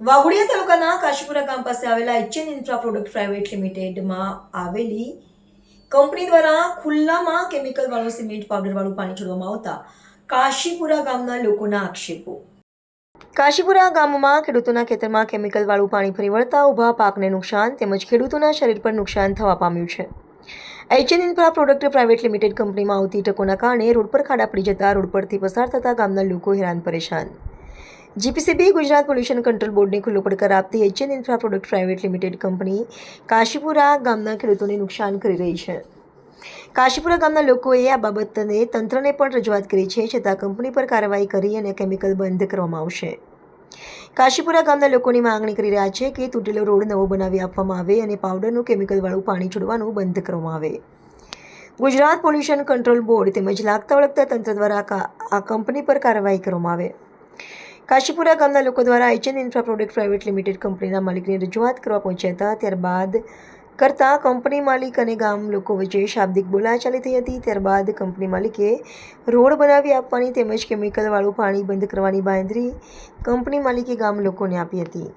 વાઘોડિયા તાલુકાના કાશીપુરા ગામ પાસે આવેલા એચએન ઇન્ફ્રા પ્રોડક્ટ પ્રાઇવેટ લિમિટેડમાં આવેલી કંપની દ્વારા ખુલ્લામાં કેમિકલવાળું સિમેન્ટ પાવડરવાળું પાણી છોડવામાં આવતા કાશીપુરા ગામના લોકોના આક્ષેપો। કાશીપુરા ગામમાં ખેડૂતોના ખેતરમાં કેમિકલવાળું પાણી ફરી વળતા ઊભા પાકને નુકસાન તેમજ ખેડૂતોના શરીર પર નુકસાન થવા પામ્યું છે। HN infra product private limited કંપનીમાં આવતી ટ્રકોના કારણે રોડ પર ખાડા પડી જતા રોડ પરથી પસાર થતા ગામના લોકો હેરાન પરેશાન। જીપીસીબી ગુજરાત પોલ્યુશન કંટ્રોલ બોર્ડને ખુલ્લો પડકાર આપતી HN infra product private limited company Kashipura ગામના ખેડૂતોને નુકસાન કરી રહી છે। કાશીપુરા ગામના લોકોએ આ બાબતને તંત્રને પણ રજૂઆત કરી છે, છતાં કંપની પર કાર્યવાહી કરી અને કેમિકલ બંધ કરવામાં આવશે। કાશીપુરા ગામના લોકોની માંગણી કરી રહ્યા છે કે તૂટેલો રોડ નવો બનાવી આપવામાં આવે અને પાવડરનું કેમિકલવાળું પાણી છોડવાનું બંધ કરવામાં આવે। ગુજરાત પોલ્યુશન કંટ્રોલ બોર્ડ તેમજ લાગતા વળગતા તંત્ર દ્વારા આ કંપની પર કાર્યવાહી કરવામાં આવે। કાશીપુરા ગામના લોકો દ્વારા HN infra product private limited કંપનીના માલિકને રજૂઆત કરવા પહોંચ્યા હતા। ત્યારબાદ કરતાં કંપની માલિક અને ગામ લોકો વચ્ચે શાબ્દિક બોલાચાલી થઈ હતી। ત્યારબાદ કંપની માલિકે રોડ બનાવી આપવાની તેમજ કેમિકલવાળું પાણી બંધ કરવાની બાંયધરી કંપની માલિકે ગામ લોકોને આપી હતી।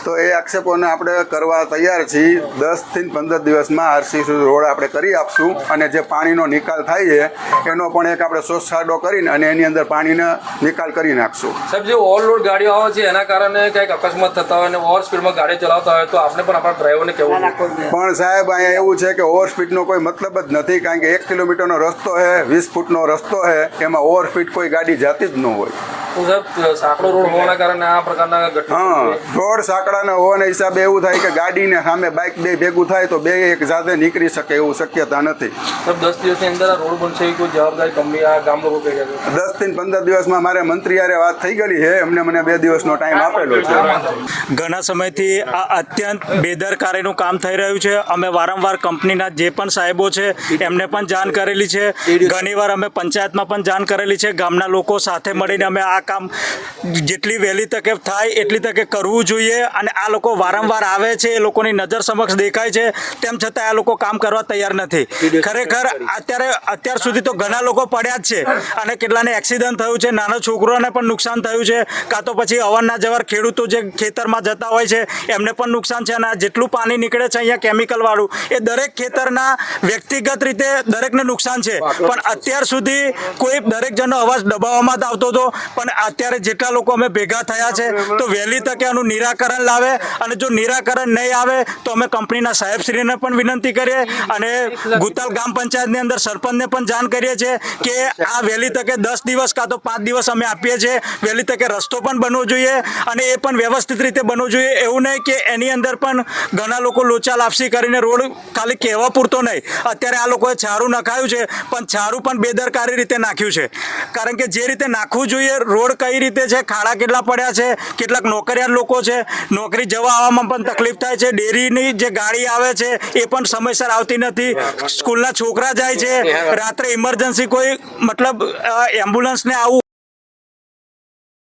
તો એ આક્ષેપોને આપણે કરવા તૈયાર છીએ। 10 થી 15 દિવસમાં આરસી રોડ આપણે કરી આપશું અને જે પાણીનો નિકાલ થાય છે એનો પણ એક આપણે સોસાડો કરીને અને એની અંદર પાણીનો નિકાલ કરી નાખશું। સાહેબ, જે ઓવરલોડ ગાડીઓ આવે છે એના કારણે કંઈક અકસ્માત થતા હોય અને ઓવર સ્પીડમાં ગાડી ચલાવતા હોય તો આપણે પણ આપણા ડ્રાઈવરને કહેવું પણ સાહેબ અહીંયા એવું છે કે ઓવર સ્પીડનો કોઈ મતલબ જ નથી, કારણ કે 1 કિલોમીટરનો રસ્તો છે, 20 ફૂટનો રસ્તો છે, એમાં ઓવર સ્પીડ કોઈ ગાડી જાતી જ ન હોય। તો સાહેબ, સાંકડો રોડ હોવાના કારણે આ પ્રકારના ઘટના રોડ સાંકડાના હોવાના હિસાબે એવું થાય કે ગાડીને સામે બાઇક બે ભેગું થાય તો બે એક સાથે નીકળી શકે એવું શક્યતા નથી। સાહેબ, 10 દિવસની અંદર આ રોડ બનશે કોઈ જવાબદારી કંપની આ ગામ લોકો કહી રહ્યા છે? 10 થી 15 દિવસમાં મારે મંત્રી હારે વાત થઈ ગયેલી છે, એમને મને 2 દિવસનો ટાઈમ આપેલો છે। ઘણા સમયથી આ અત્યંત બેદરકારીનું કામ થઈ રહ્યું છે। અમે વારંવાર કંપનીના જે પણ સાહેબો છે એમને પણ જાણ કરેલી છે, ઘણીવાર અમે પંચાયતમાં પણ જાણ કરેલી છે। ગામના લોકો સાથે મળીને અમે આ કામ જેટલી વહેલી તકે થાય એટલી તકે કરવું જોઈએ અને આ લોકો વારંવાર આવે છે, એ લોકોની નજર સમક્ષ દેખાય છે, તેમ છતાં આ લોકો કામ કરવા તૈયાર નથી। ખરેખર અત્યાર સુધી તો ઘણા લોકો પડ્યા જ છે અને કેટલાને એક્સિડન્ટ થયું છે, નાના છોકરાઓને પણ નુકસાન થયું છે, કાં તો પછી અવારના જવાર ખેડૂતો જે ખેતરમાં જતા હોય છે એમને પણ નુકસાન છે। અને જેટલું પાણી નીકળે છે અહીંયા કેમિકલવાળું એ દરેક ખેતરના વ્યક્તિગત રીતે દરેકને નુકસાન છે, પણ અત્યાર સુધી કોઈ દરેક જણનો અવાજ દબાવવામાં જ આવતો હતો, પણ અત્યારે જેટલા લોકો અમે ભેગા થયા છે તો વહેલી તકે આનું નિરાકરણ લાવે અને જો નિરાકરણ નહીં આવે તો અમે કંપનીના સાહેબશ્રીને પણ વિનંતી કરીએ અને ગુતાલ ગ્રામ પંચાયતની અંદર સરપંચને પણ જાણ કરીએ છીએ કે આ વહેલી તકે 10 દિવસ કાં તો 5 દિવસ અમે આપીએ છીએ, વહેલી તકે રસ્તો પણ બનવો જોઈએ અને એ પણ વ્યવસ્થિત રીતે બનવું જોઈએ। એવું નહીં કે એની અંદર પણ ઘણા લોકો લોચા લાપસી કરીને રોડ ખાલી કહેવા પૂરતો નહીં, અત્યારે આ લોકોએ છારું નખાયું છે પણ છારું પણ બેદરકારી રીતે નાખ્યું છે, કારણ કે જે રીતે નાખવું જોઈએ રોડ કઈ રીતે છે, ખાડા કેટલા પડ્યા છે, કેટલાક નોકરિયાત લોકો છે, નોકરી જવા આવવામાં પણ તકલીફ થાય છે, ડેરીની જે ગાડી આવે છે એ પણ સમયસર આવતી નથી, સ્કૂલના છોકરા જાય છે, રાત્રે ઇમરજન્સી કોઈ મતલબ એમ્બ્યુલન્સને આવું